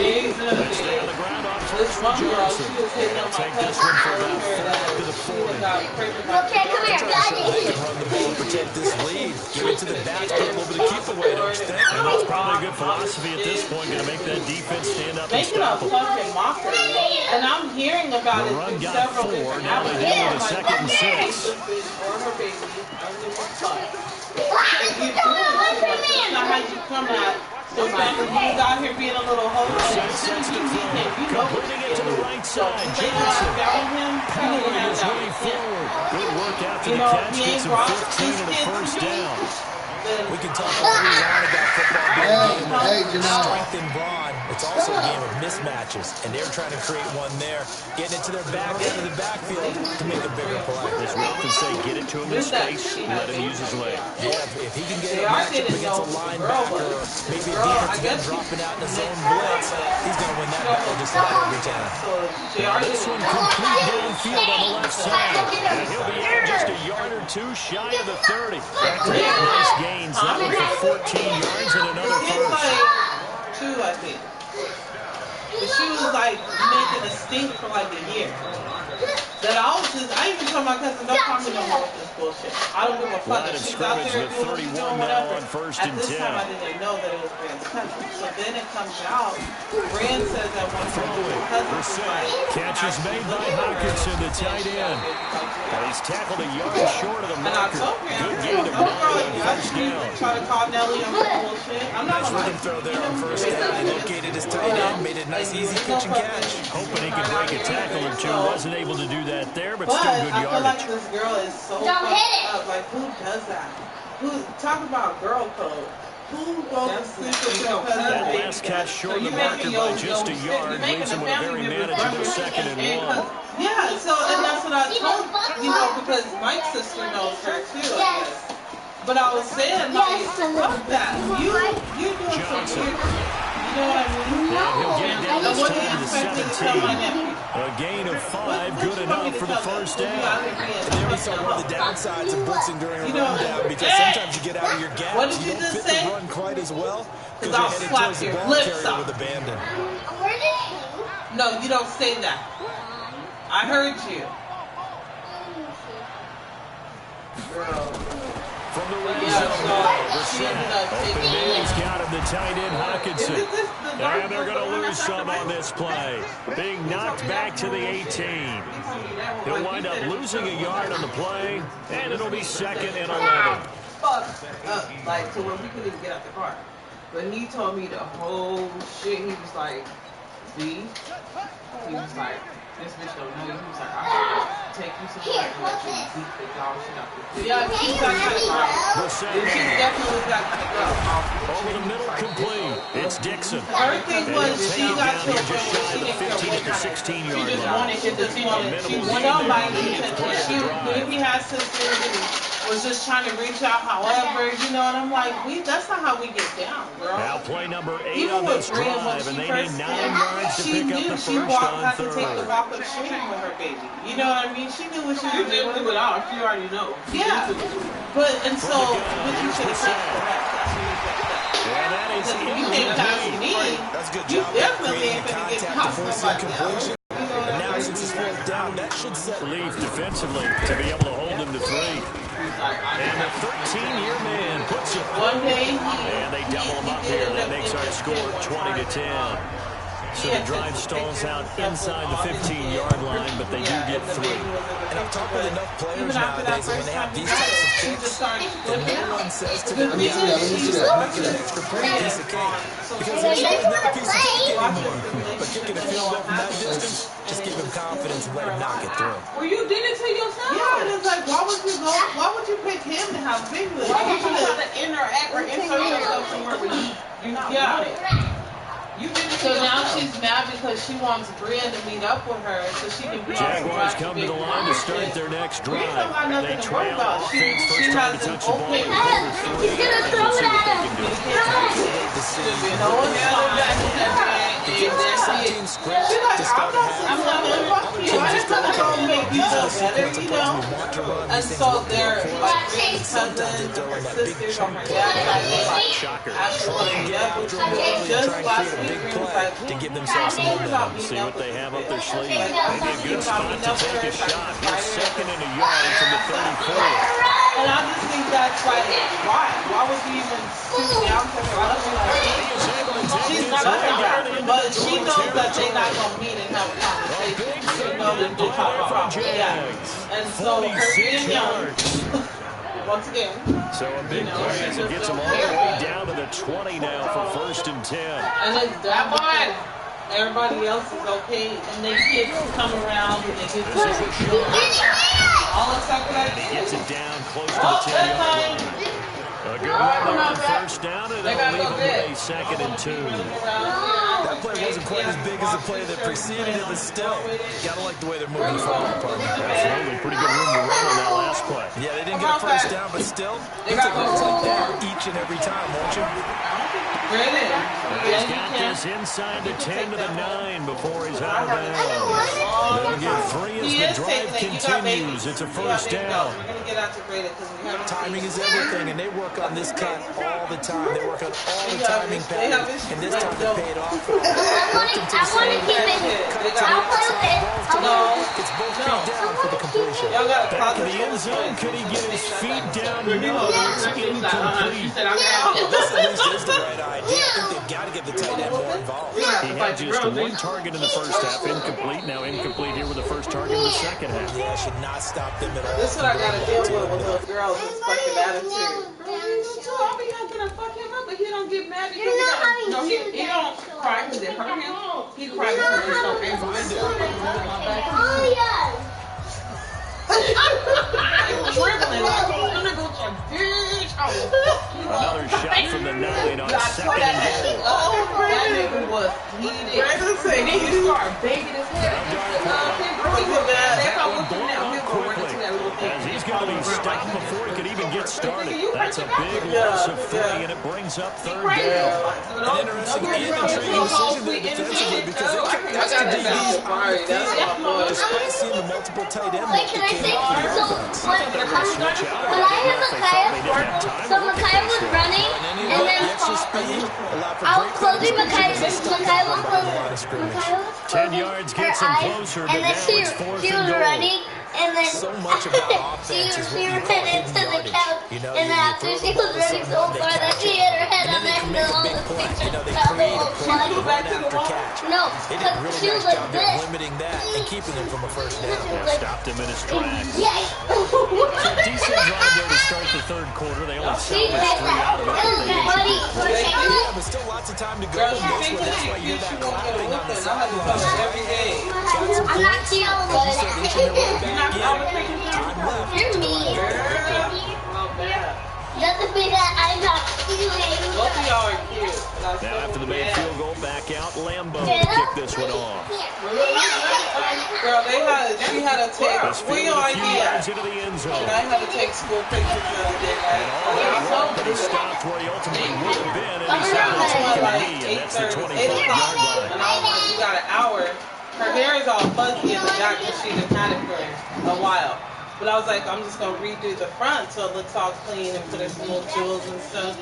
Jesus. Stay on the ground on This first one for girl, Johnson. she was hitting on my Take this one for about 4 to the 40. Okay, come here, They Daddy. can run the ball and protect this lead. Give it to the basket, a little bit of keep away, don't you think? And that's probably a good philosophy at this point. Going to make that defense stand up and Making a stop them. fucking mockery. And I'm hearing about The it run in got several 4. different Now they avenues. deal with a I'm like, second and okay, 6. this bitch or her baby, I don't give a fuck. What? If you do it, that's not how you come out. So you out here being a little hoe. Sets to throw. Completing it to the right side. Johnson. Penalty is way forward. Good work after the catch. Gets him 15 and a first down. We can talk all we want about football being a game of Hey, Janelle. strength and brawn. It's also a game of mismatches, and they're trying to create one there, getting it to their back end of the backfield to make a bigger play. As we often say, get it to him in space, let him use his leg. Yeah, if he can get a matchup against a linebacker, or maybe a defensive end dropping out in the zone blitz, he's going to win that battle just about every time. This one complete downfield on the left side. And he'll be in just a yard or two shy of the 30. Back to back nice gains. That one for 14 yards and another It's first. like 2, I think. But she was like making a stink for like a year. That I even told my cousin, don't call me no more with this bullshit. I don't give a fuck Line if of she's out scrimmage there with doing what she's 31 doing, now whatever. on first At and this 10. time, I didn't know that it was Brand's cousin. So then it comes out, Brand says that one of her cousins was like, Catch is made by Hawkinson, the tight end. And he's tackled a yard short of the and I marker. told Brand, Good gain of 9 on first down. try to call Nelly on some bullshit. I'm not Nice gonna rhythm throw there on first down. He located his tight end, made a nice easy catch and catch. Hoping he could break a tackle or two. Wasn't able to do that there, but still But good I feel like yardage. this girl is so Don't fucked hit it. up. Like, who does that? Talk about girl code. Who goes to sleep with your cousin? That baby last daddy? catch short of you the making marker by your- just a you yard making leaves him a with a family very member manageable cousin second and and 1. cousin. Yeah, so, and that's what I told, because Mike's sister knows her too, I guess. But I was saying, like, fuck that. You doing some weird, you know what I mean? And he'll get it down And this what do you time to expect me to tell my 17. nephew? A gain of 5, good enough for the first down. And there we saw one of the downsides of blitzing during a You know, rundown, because hey! sometimes you get out of your gaps. What did you don't just fit say? the run quite as well because I'll you're headed slap towards the your ball lips carrier off. with abandon. Where did he? No, you don't say that. I heard you. Girl. From the red Yeah, zone, so she Brissett. ended up Open taking man, it. he's got him, the tight end Hawkinson. Isn't this the dark And they're going one to lose that's some right? on this play. Being knocked back to the 18. He'll wind up losing a yard on the play, and it'll be second and 11. Fucked up, like, to where we couldn't even get out the car. But he told me the whole shit. He was like, B. He was like, this bitch don't know you. He was like, I gotta take you somewhere and let you beat the dog shit out the Yeah, she's got to go. Brissett She definitely got to go. over the middle, complete. It's Dixon. Her thing was she got to Down a here just point shy where of the she 15 didn't to care 16 She yard just line. wanted, she went on by me because he has sisters and was just trying to reach out however, you know, and I'm like, that's not how we get down, girl. Now play number 8 Even on with this Bria, when drive, she and they first need 9 came, yards to she pick up knew the she first on had to take the third. walk up shooting with her baby. You know what I mean? She knew what she was doing. do it all. She already know. Yeah. But, and so, what you should have said, correct. That's what you should have said. And that is Because if you can't pass incomplete. me, That's a good you job definitely creating ain't the gonna get contact past to force somebody incompletion. else. You know what And I now mean? since it's fourth down, that should set Relief defensively to be able to hold them to 3. And the 13-year man puts it. One day And they double them up here. That makes our score 20 to 10. So the drive stalls out inside the 15-yard line, but they do get 3. And I've talked with enough players Even after that nowadays, and when first they have time these you types of she just started flipping no one out. says to The them, thing yeah, is, make she's it an extra piece of cake. Because it's not a piece of cake anymore. But kicking a field goal from that distance, just give him confidence and let him knock it through. Well, you did it to yourself. Yeah, and it's like, why would you pick him to have big legs? Why would you try to interact or insert yourself somewhere where you're not wanted? So now she's mad because she wants Brian to meet up with her so she can be Jaguars come to the line to start their next drive. They trail offense She first time has to an touch the ball. okay He's gonna throw it at him. No one's fine. She's like, I'm not gonna fuck you. I just gotta go make you feel better, you know? And so they're like cousins, sisters on her dad's side. Shocker. Just last week, we was like, to give themselves some momentum. See what they have up their sleeve. Maybe a good spot to take a shot. Here's second and a yard from the 34. And I just think that's like, why? Why would you even stoop down to her? She's not gonna, but she knows that they're not gonna meet and have a conversation. She knows that they're talking about yeah. And so her being young, once again. So a big play as it gets them all the way down to the 20 now for first and 10. And it's that one. Everybody else is okay, and they kids come around and they get all except for that. He gets it down close to the 10-yard line. A good run on first down, and it'll leave them with a second and 2. That play wasn't quite as big as the play that preceded it, but still, gotta like the way they're moving the football department. Absolutely, pretty good room to run on that last play. Yeah, they didn't get a first down, but still, you take runs like that each and every time, won't you? He's got this inside the 10 to the 9 before he's out of bounds. They'll get 3 as the drive continues. It's a first down. Timing is everything, and they work on this cut all the time. They work on all the timing patterns, and this time they paid off. I want to keep it. I'll play with it. It's both feet down for the completion. Back in the end zone, could he get his feet down? No, it's incomplete. This at least is the right idea. I think they've got to get the tight end more involved. He had just 1 target in the first half, incomplete. Now incomplete here with the first target in the second half. Yeah, should not stop them at all. This is what I gotta deal with those girls with fucking attitude. I'll be not gonna fuck him up, but he don't get mad because he don't cry because it hurt him. He cries because he's so angry. Oh, yeah. Another shot from the 9 on second and goal. That nigga was heated. And then he started begging his head. As he's going to be stopped before he could even get started. That's a big loss of 3, and it brings up third down. An interesting and intriguing decision there defensively because they kept testing DBs on the field despite seeing the multiple tight end Wait, can I say, so when I had Micaiah was running, and then I was closing Micaiah 10 yards gets him closer, but and then now it's fourth she and was goal. running, and then so much about offense is what she you ran call into the yardage. couch, You know, and you after throw she the ball was to running so someone, they far that catch she it. hit her head And on then they that make a all big the play. You know, they pictures. create a play, run after catch. No, They did a because really she was nice like job there this. limiting that and keeping him from a first down. Stopped him in his tracks. Yes. Decent drive there to start the third quarter. They only salvaged 3 out of it. Yeah, but still lots of time to go in this one. That's why you hear that clapping on the sidelines. Every day. I'm not feeling He said each and every way back in. Time left. You're mean. Doesn't mean that I'm not feeling. Both of y'all are cute. Now after the made field goal, back out. Lambo to kick this one off. Girl, she had to take real idea. Into the end zone. And I had to take school pictures the other day. But he stopped where he ultimately would have been, and he said it's and that's the 25-yard line. And I was like, you got an hour. Her hair is all fuzzy in the back because she done had it for a while. But I was like, I'm just going to redo the front so it looks all clean and put in some little jewels and stuff.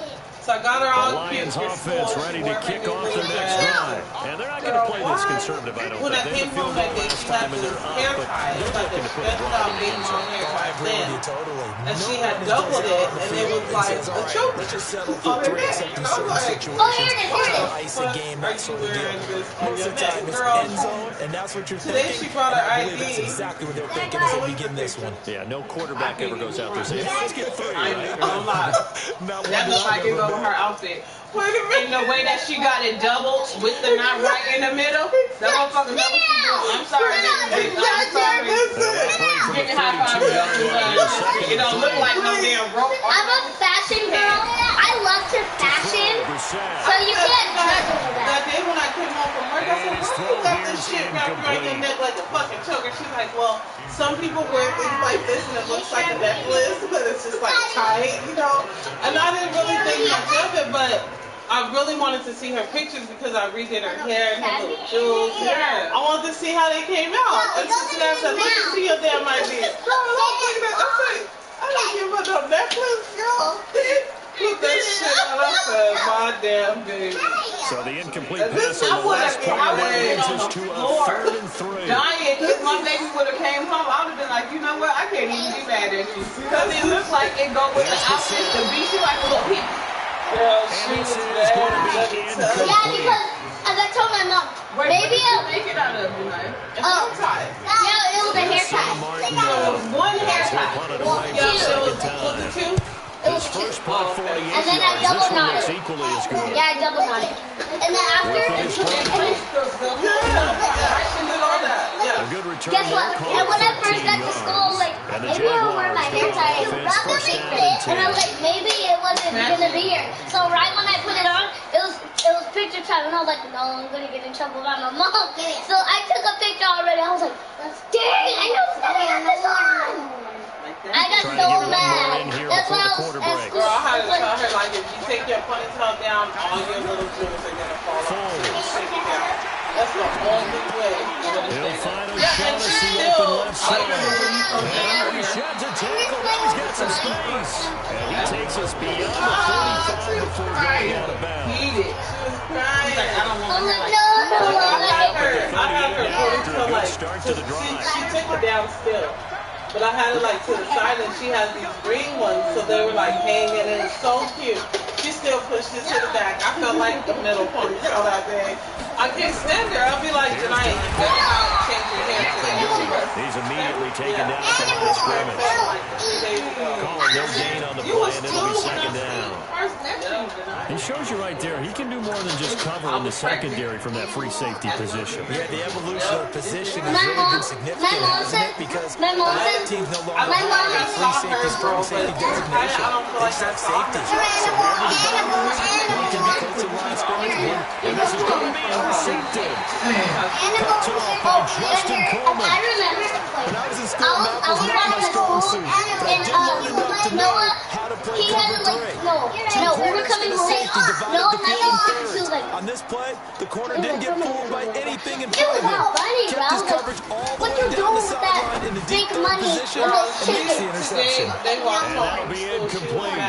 So I got her all The Lions cute. offense ready to kick off their next drive. And they're not going to play this conservative, I don't When I think. They came have a field home that goal day, last she had time and this they're hair up, but tie. It was they're like a looking to put a stretched drive out in the baby end on zone. hair I tie agree with you then. totally. And she No had one is doubled down it, on the and it field was and like says, a all right, choker let's just settle on for her three, neck. except in And I was certain like, situations. Oh, here it is, here it is. Ice a game, that sort of deal. wearing this on Most your of the time neck, it's girl? end zone, and that's what you're Today thinking. she brought her and I believe ID. that's exactly what they're thinking as they begin this one. Yeah, no quarterback ever goes out there saying, let's get three, I right? know, a lot. Not one That that looks like I've it ever go with met. her outfit. Wait a minute. And the way that she got it doubled with the knot right in the middle, that motherfucker know what she doing. I'm sorry, baby. I'm sorry. Getting high five because it don't look like no damn rope. I'm a fashion girl. I love to fashion. So you can't judge over That that. day when I came home from work, I said, why you got this shit wrapped around your neck like a fucking choker? She's like, well, some people wear things like this and it looks like a necklace, but it's just like tight, you know? And I didn't really think much of it, but I really wanted to see her pictures because I redid her hair and her little jewels. Yeah. I wanted to see how they came out. And she said, look and see your damn ID. I said, I don't give her no necklace, girl. Put that shit on. I said, my damn baby. So the incomplete pass on the last play now leads us to a 3rd and 3. Dying, if my baby would have came home, I would have been like, you know what? I can't even be mad at you. Because it looks like it go with the outfit to beat you like a little pig. Girl, she was bad. Yeah, because as I told my mom, maybe Make it out of you, man. oh, yeah, it was a hair tie. One hair tie. Two. Was it two? It was His two. first punt, 48 And then I yards. double This one knotted. looks equally as good. Yeah, I double knotted. And then after, A good return guess what? there, And when I first 13 got to school, I was like, And the maybe I'll wear my hair Jaguars tie. go on offense, first down and 10. And I was like, maybe it wasn't gonna be here. So right when I put it on, it was picture time, and I was like, no, I'm gonna get in trouble by my mom. So I took a picture already. I was like, dang, I know I had this on. I got Trying to so get one more mad. in here That's before why the I was quarter at break. school. Girl, I had to tell her, like, if you take your ponytail down, all your little jewels are gonna fall off. Foles. Take it down. That's the only way. He'll find Yeah, and O'Shaughnessy she open still, left side. And he like, shoves a tackle. Now he's got some space. And he takes us beyond the 45 before going out of bounds. Beat it. She was crying. Like, I don't I'm want like, to. no, I had her After a ponytail, good like, start to the drive. she took it down still. But I had it like to the side, and she has these green ones, so they were like hanging, and it's so cute. She still pushed it to the back. I felt like the middle ponytail that day. I can't stand her. I'll be like, tonight, you better not change your hair today. He's immediately taken down at the line of scrimmage. Calling no gain on the play, and it'll be second down. He shows you right there, he can do more than just cover in the secondary from that free safety position. Yeah, the evolution of position has My really mom- been significant, my mom hasn't said- it? Because my mom a lot said- of teams no my longer mom have a free safety, strong safety designation. They just have safeties. So wherever the ball moves, one can be close to the line of scrimmage, one And this is going to be intercepted. Picked off by Justin Coleman. I remember. When I was in school, math I was was not my riding strong school, suit, but I and did learn enough to know Noah, how to play he had cover to like, three. no, we were coming The home. safety divided No, the field in she thirds. was like, On this play, the corner didn't get fooled by anything in it front was of him. not funny, bro. Kept his coverage all the What way you down doing the with that sideline in the big deep third money position and those and makes the chickens? interception. They walked And home. that'll be incomplete.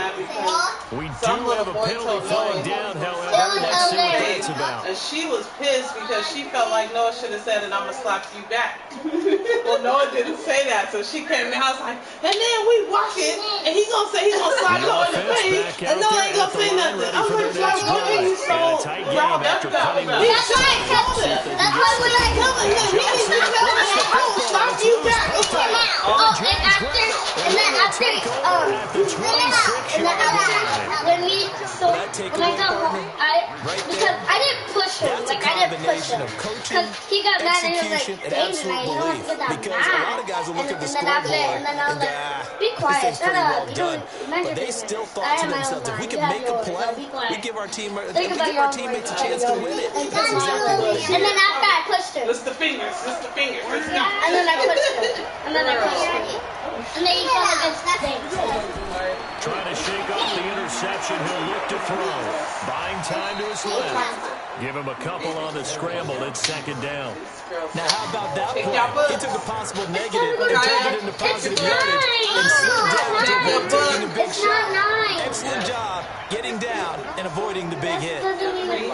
We do Some have a little boy penalty told flag Noah down, he was however. That was Let's see what hilarious. that's about. And she was pissed because she felt like Noah should have said, and I'm going to slap you back. Well, Noah didn't say that, so she came in the house like, and then we walking, and he's going to say he's going to slap The Noah in the offense face, back and out Noah there ain't at going to the say line, nothing. ready I'm for like, their next what are you drive. so And a tight game riled up after about? cutting He the That's why I should kept have it. told That's why when I him. He needs to tell me, I will slap you back. Oh, and after, and then after, when we, so when I got home, because I didn't push him, That's a like I didn't push him, combination of coaching, because he got mad and he was like, execution, and David, absolute I don't want to belief. get that Because a lot mad. of guys will look at the And then after, scoreboard and then I was and like, go, be this quiet, thing's shut pretty well up. done. Mind But your they business. still I thought to have my own themselves, if we mind. can You have make a yours, play, so be quiet. we give our team Think about your own teammates a words, chance to win it. And That's exactly what it and is. then after I pushed him, It's the fingers. It's the fingers. Let's go. and then I pushed him, and then I pushed him, and then he fell against the thing. Trying to shake off the interception. He'll look to throw. Buying time to his left. Give him a couple on the scramble. It's second down. Now, how about that Pick play? your butt. He took a possible negative and turned it into positive It's yardage and slid down to avoid taking a big It's shot. not 9. Excellent job getting down and avoiding the big hit. 3 minutes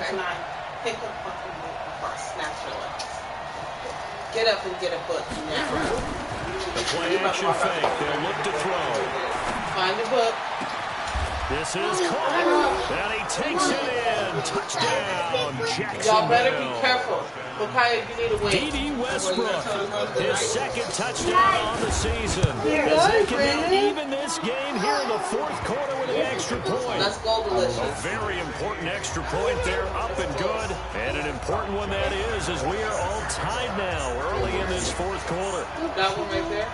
to not pick a fucking book before I snatch your legs. Get up and get a book. The play action fake. They'll look to throw. Find the book. This is caught. And he takes it in. Touchdown, Jacksonville. Y'all better be careful. Look how you need to wait. D.D. Westbrook, his second touchdown on the season. As they can even this game here in the fourth quarter with an extra point. Let's go, Delicious. A very important extra point there, up and good. And an important one that is, as we are all tied now early in this fourth quarter. That one right there?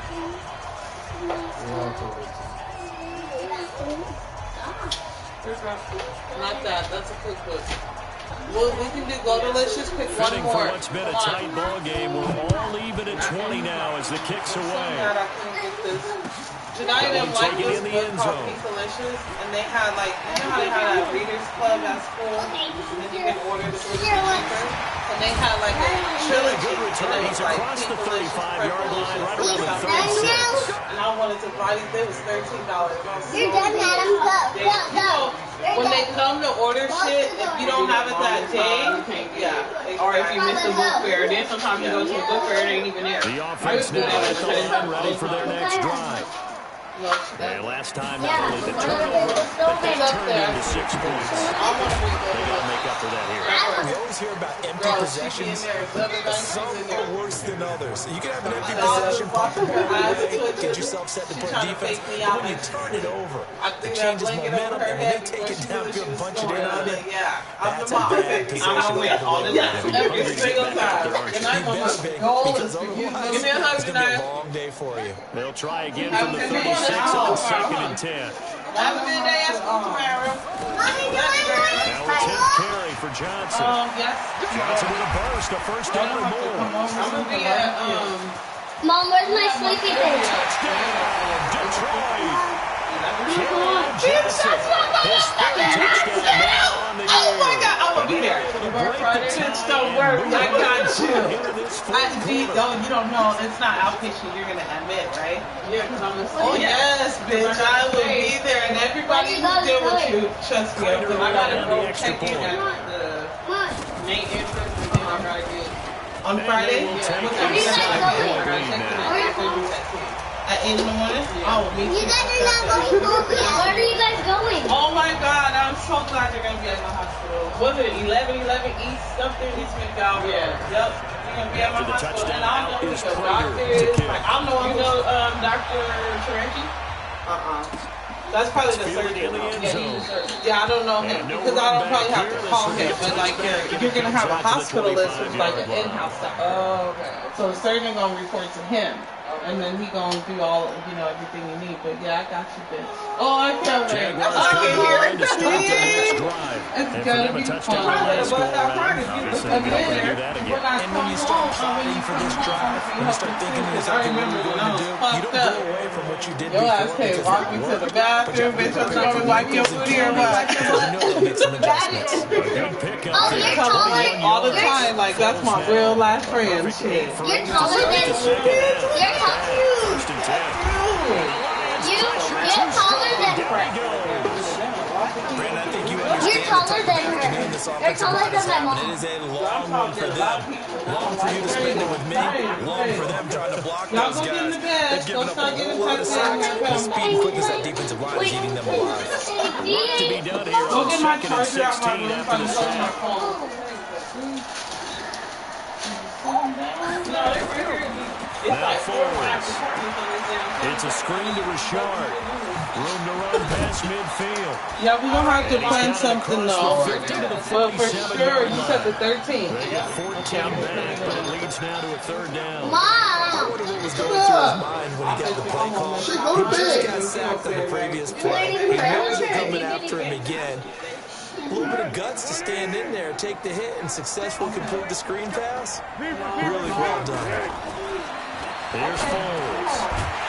Not that. That's a quick book. Well, we can do Go Delicious. Pick one Fitting more. for what's been a tight ball game. We're all even at 20 now as the kick's away. God, I can't get this. Janai didn't like this book called Pink Delicious, and they had like, you know how they had a readers club at school, and then you can order the books cheaper, and they had like a trilogy, Good return. He's across the 35-yard line, right around the 36. and I wanted to buy these. They was $13. You're done, madam. Go. When they come to order shit, if you don't have it that day, yeah. Or if you miss the book fair, then sometimes you go to a book fair, it ain't even there. The offense now at the line, ready for their next drive. And last time, not only the turnover, but they turned into 6 points. They got to make up for that here. We always hear about empty possessions. Some are worse than others. You can have an empty possession, pop it away, get yourself set to play defense. But when you turn it over, it changes momentum, and when they take it downfield and punch it in on you, that's a bad possession. Every single time. And I'm Be big, because otherwise, it's going to be a long day for you. They'll try again from the 36 on 2nd and 10. Have a good day at school tomorrow. Now a 10th carry for Johnson. Yes. Johnson with a burst, a first down or more. I'm gonna be at Mom, where's my sleeping bag? Touchdown, Detroit. Kerryon Johnson, his third touchdown now on the year. Oh my God, I'm gonna be there. Pitch don't work. I got you. You don't know. It's not outpatient. You're gonna admit, right? Yeah, because I'm gonna. Oh yes, bitch. I will be there, and everybody who deal with you, trust me. Because I gotta go check in at the main entrance, and then I gotta get on Friday. At 8 in the morning? Oh, me too. You guys are not going moving. Where are you guys going? Oh my God, I'm so glad you're going to be at my hospital. Was it 1111 East something? East McDowell? Yeah. Yep. You're going to be at my hospital. And I know who the doctor is. Like, I know Dr. Terenci? That's probably the surgeon. Yeah, I don't know him. Because I don't probably have to call him. But like, you're going to have a hospitalist who's like an in-house stuff. Oh, okay. So the surgeon going to report to him. And then he gonna do all, everything you need. But yeah, I got you, bitch. Oh, I can't wait. I can hear it. It's gonna be fun. And when you start planning for this drive, when you start thinking of something you're going to do, you don't go away from what you did before. Your ass can't walk me to the bathroom, bitch. I'm trying to wipe your booty or what? Make some adjustments. Oh, you're taller. All the time, like that's my real life friend. Shit. You're taller than. You're taller. First and 10. You're taller than her. Brandon, I think you You're taller than her. You're taller than my mom. It is a long one for them. Long for you to spend it with me. Long for them trying to block those guys. They've given up a whole lot of sacks. The speed and quickness that defensive line is eating them alive. Work to be done here Go on get my 2nd and charger out my 16 room so I after can the plug my sack. phone. Now forwards. It's a screen to Richard. Room to run past midfield. Yeah, we're going to have to plan something though. Well, for sure, you said the 13. They get 14 back, but it leads now to a third down. Mom. I wonder what was going through his mind when he got the play call. Shit, go to He just bed. got sacked on the previous play. He knows they're coming after him again. A little bit of guts to stand in there, take the hit, and successfully complete the screen pass. Really well done. Here's Foles.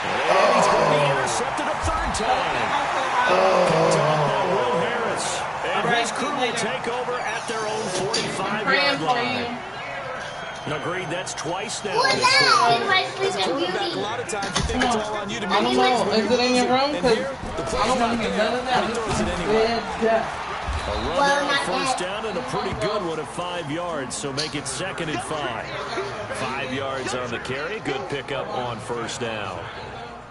And he's going to be intercepted a third time. Picked up by Will Harris. And his crew will take over at their own 45-yard line. Agreed, that's twice now. What's that? My As a sleeping quarterback, beauty. a lot of times you think it's all on you to I make don't know. Is it in your room? And Because here, the I play's don't want not to get there, none of that. but he throws it anyway. A run there on first down and a pretty good one at 5 yards, so make it 2nd and 5. 5 yards on the carry. Good pickup on first down.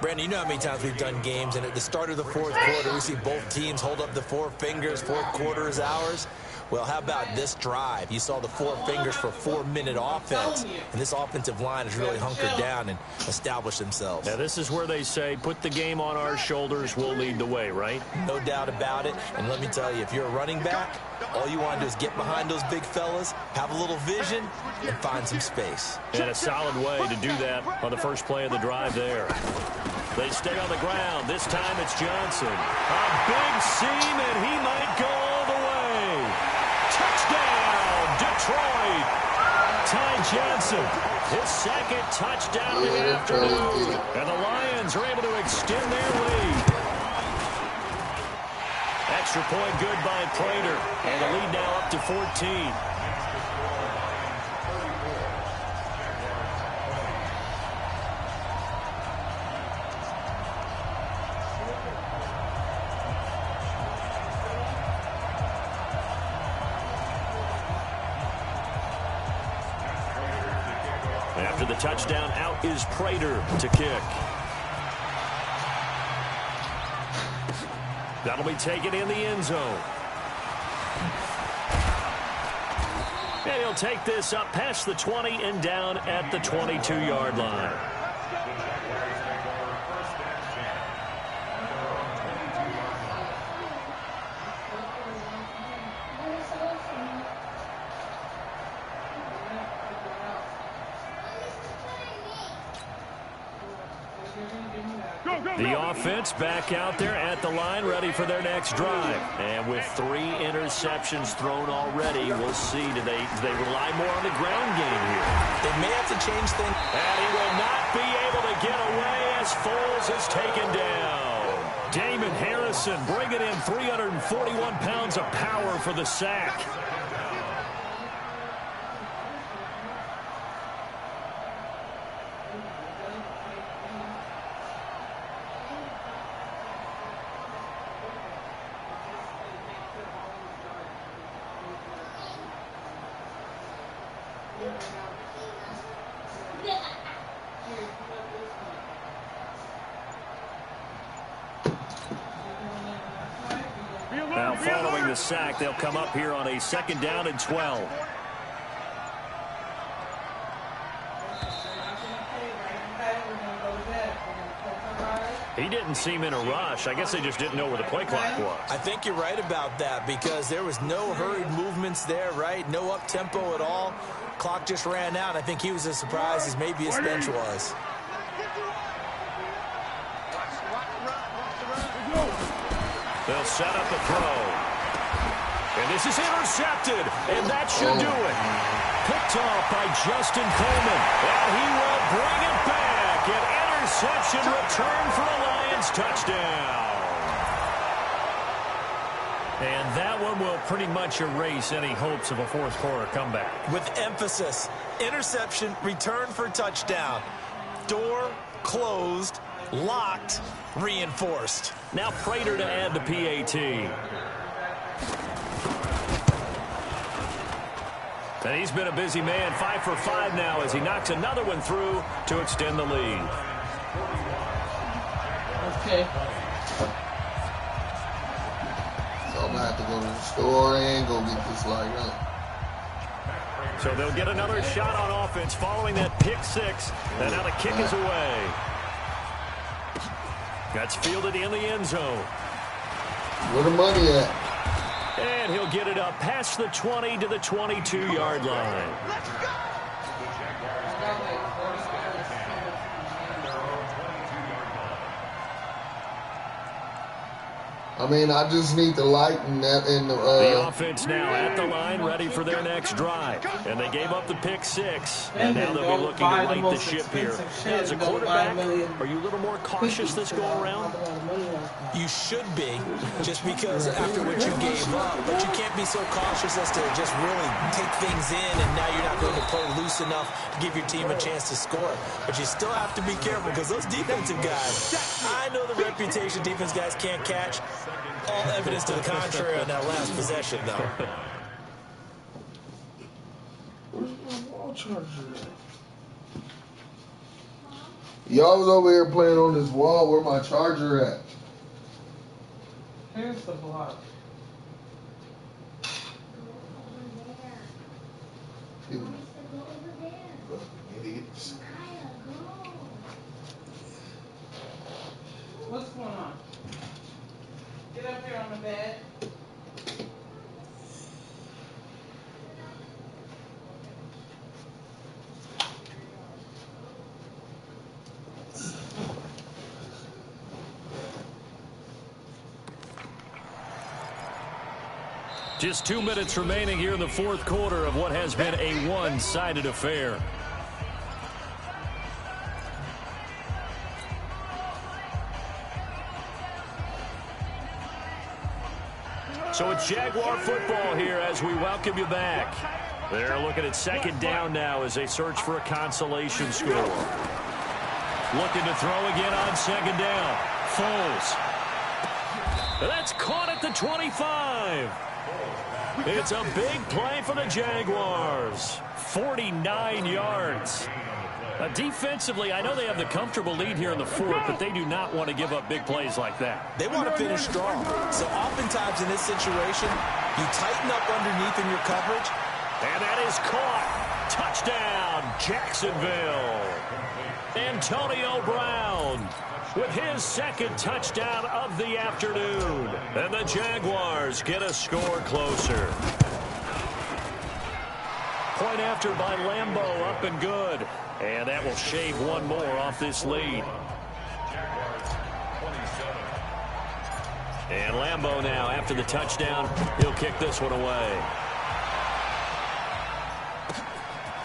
Brandon, you know how many times we've done games, and at the start of the fourth quarter, we see both teams hold up the 4 fingers, fourth quarter is ours. Well, how about this drive? You saw the 4 fingers for 4-minute offense, and this offensive line has really hunkered down and established themselves. Now, this is where they say, put the game on our shoulders, we'll lead the way, right? No doubt about it, and let me tell you, if you're a running back, all you want to do is get behind those big fellas, have a little vision, and find some space. And a solid way to do that on the first play of the drive there. They stay on the ground. This time it's Johnson. A big seam, and he might go all the way. Touchdown, Detroit. Ty Johnson, his 2nd touchdown of the afternoon. And the Lions are able to extend their lead. Extra point good by Prater. And the lead now up to 14. After the touchdown, out is Prater to kick. That'll be taken in the end zone. And he'll take this up past the 20 and down at the 22-yard line. The offense back out there at the line, ready for their next drive. And with 3 interceptions thrown already, we'll see. Do they rely more on the ground game here? They may have to change things. And he will not be able to get away as Foles is taken down. Damon Harrison bringing in 341 pounds of power for the sack. Now following the sack, they'll come up here on a 2nd down and 12. He didn't seem in a rush. I guess they just didn't know where the play clock was. I think you're right about that because there was no hurried movements there, right? No up-tempo at all. Clock just ran out. I think he was as surprised as maybe his bench was. They'll set up the throw. And this is intercepted, and that should do it. Picked off by Justin Coleman. And he will bring it back. An interception return for a Lions touchdown. And that one will pretty much erase any hopes of a fourth quarter comeback. With emphasis, interception, return for touchdown. Door closed, locked, reinforced. Now Prater to add the PAT. And he's been a busy man, 5 for 5 now as he knocks another one through to extend the lead. Okay. So I'm going to have to go to the store and go get this light up. So they'll get another shot on offense following that pick 6. And now the kick is away. That's fielded in the end zone. Where the money at? And he'll get it up past the 20 to the 22-yard line. Let's go! I mean, I just need to lighten that in the... The offense now at the line, ready for their next drive. And they gave up the pick 6. And now they'll be looking to right the ship here. Now, as a quarterback, are you a little more cautious this go-around? You should be, just because after what you gave up. But you can't be so cautious as to just really take things in, and now you're not going to play loose enough to give your team a chance to score. But you still have to be careful because those defensive guys, I know the reputation defense guys can't catch. All evidence to the contrary on that last possession, though. Where's my wall charger at? Y'all was over here playing on this wall. Where my charger at? Here's the block. Idiots. What's going on? Get up here on the bed. Just 2 minutes remaining here in the fourth quarter of what has been a one-sided affair. So it's Jaguar football here as we welcome you back. They're looking at second down now as they search for a consolation score. Looking to throw again on second down. Foles. That's caught at the 25. It's a big play for the Jaguars. 49 yards. Defensively, I know they have the comfortable lead here in the fourth, but they do not want to give up big plays like that. They want to finish strong. So oftentimes in this situation, you tighten up underneath in your coverage. And that is caught. Touchdown, Jacksonville. Antonio Brown with his second touchdown of the afternoon. And the Jaguars get a score closer. Point after by Lambeau, up and good. And that will shave one more off this lead. And Lambeau now, after the touchdown, he'll kick this one away.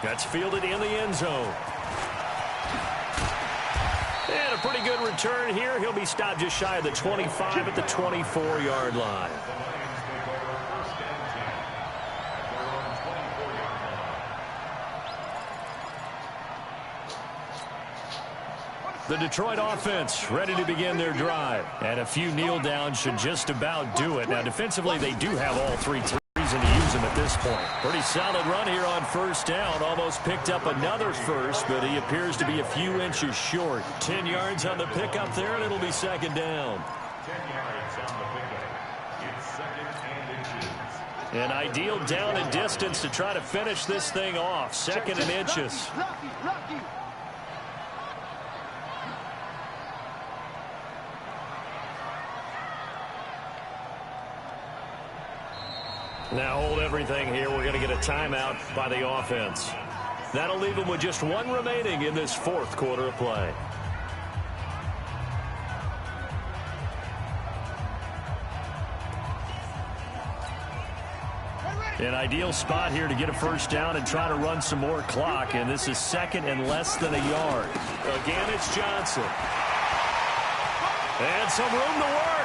That's fielded in the end zone. And a pretty good return here. He'll be stopped just shy of the 25 at the 24-yard line. The Detroit offense ready to begin their drive. And a few kneel downs should just about do it. Now, defensively, they do have all three reason to use him at this point. Pretty solid run here on first down. Almost picked up another first, but he appears to be a few inches short. 10 yards on the pickup there, and it'll be second down. 10 yards on the pickup. It's second and inches. An ideal down and distance to try to finish this thing off. Second and inches. Lucky. Now hold everything here. We're going to get a timeout by the offense. That'll leave them with just one remaining in this fourth quarter of play. An ideal spot here to get a first down and try to run some more clock. And this is second and less than a yard. Again, it's Johnson. And some room to work.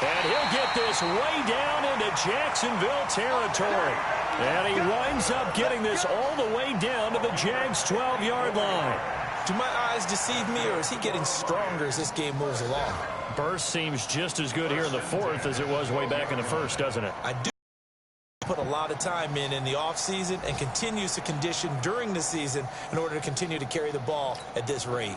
And he'll get this way down into Jacksonville territory. And he winds up getting this all the way down to the Jags' 12-yard line. Do my eyes deceive me, or is he getting stronger as this game moves along? Burst seems just as good here in the fourth as it was way back in the first, doesn't it? I do put a lot of time in the offseason and continues to condition during the season in order to continue to carry the ball at this rate.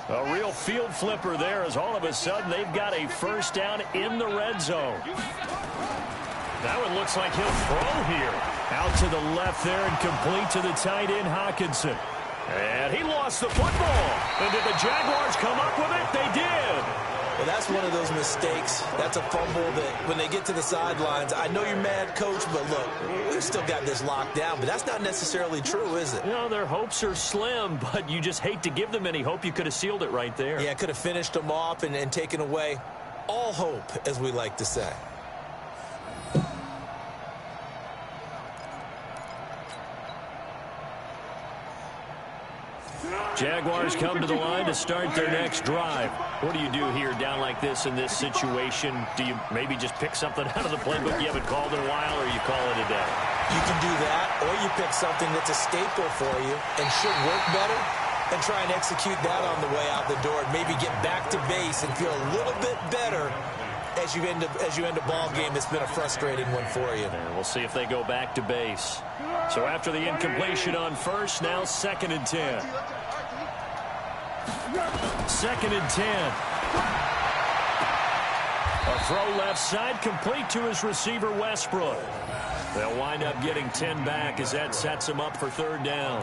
A real field flipper there as all of a sudden they've got a first down in the red zone. That one looks like he'll throw here. Out to the left there and complete to the tight end Hawkinson. And he lost the football. And did the Jaguars come up with it? They did. Well, that's one of those mistakes. That's a fumble that when they get to the sidelines, I know you're mad, Coach, but look, we've still got this locked down. But that's not necessarily true, is it? You know, their hopes are slim, but you just hate to give them any hope. You could have sealed it right there. Yeah, could have finished them off and taken away all hope, as we like to say. Jaguars come to the line to start their next drive. What do you do here down like this in this situation? Do you maybe just pick something out of the playbook you haven't called in a while, or you call it a day? You can do that, or you pick something that's a staple for you and should work better. and try and execute that on the way out the door and maybe get back to base and feel a little bit better as you end a ball game that's been a frustrating one for you. And we'll see if they go back to base. So after the incompletion on first, now 2nd and 10. 2nd and 10. A throw left side, complete to his receiver, Westbrook. They'll wind up getting 10 back as that sets him up for 3rd down.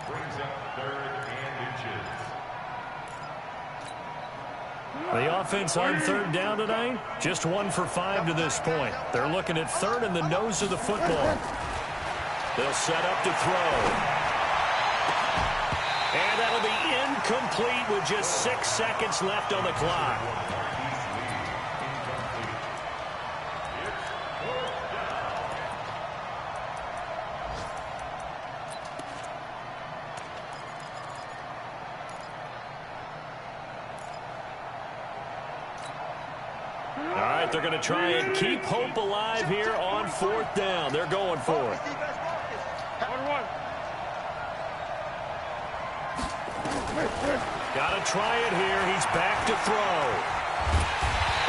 Brings up 3rd and inches. The offense on 3rd down tonight, just 1 for 5 to this point. They're looking at 3rd in the nose of the football. They'll set up to throw. And that'll be incomplete with just 6 seconds left on the clock. All right, they're going to try and keep hope alive here on 4th down. They're going for it. Got to try it here. He's back to throw.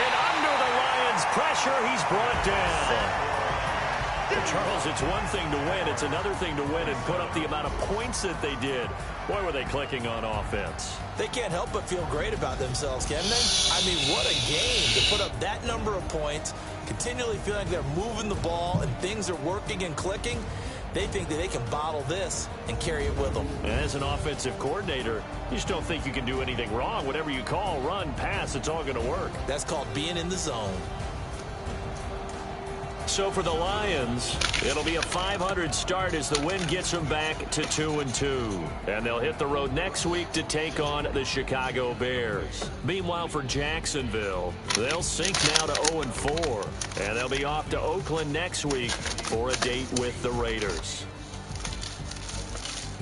And under the Lions' pressure, he's brought down. Well, Charles, it's one thing to win. It's another thing to win and put up the amount of points that they did. Boy, were they clicking on offense. They can't help but feel great about themselves, can they? I mean, what a game to put up that number of points, continually feeling like they're moving the ball and things are working and clicking. They think that they can bottle this and carry it with them. And as an offensive coordinator, you just don't think you can do anything wrong. Whatever you call, run, pass, it's all going to work. That's called being in the zone. So for the Lions, it'll be a .500 start as the win gets them back to 2-2. And they'll hit the road next week to take on the Chicago Bears. Meanwhile, for Jacksonville, they'll sink now to 0-4. And they'll be off to Oakland next week for a date with the Raiders.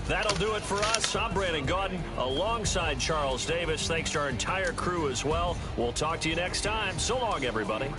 That'll do it for us. I'm Brandon Gaudin alongside Charles Davis. Thanks to our entire crew as well. We'll talk to you next time. So long, everybody.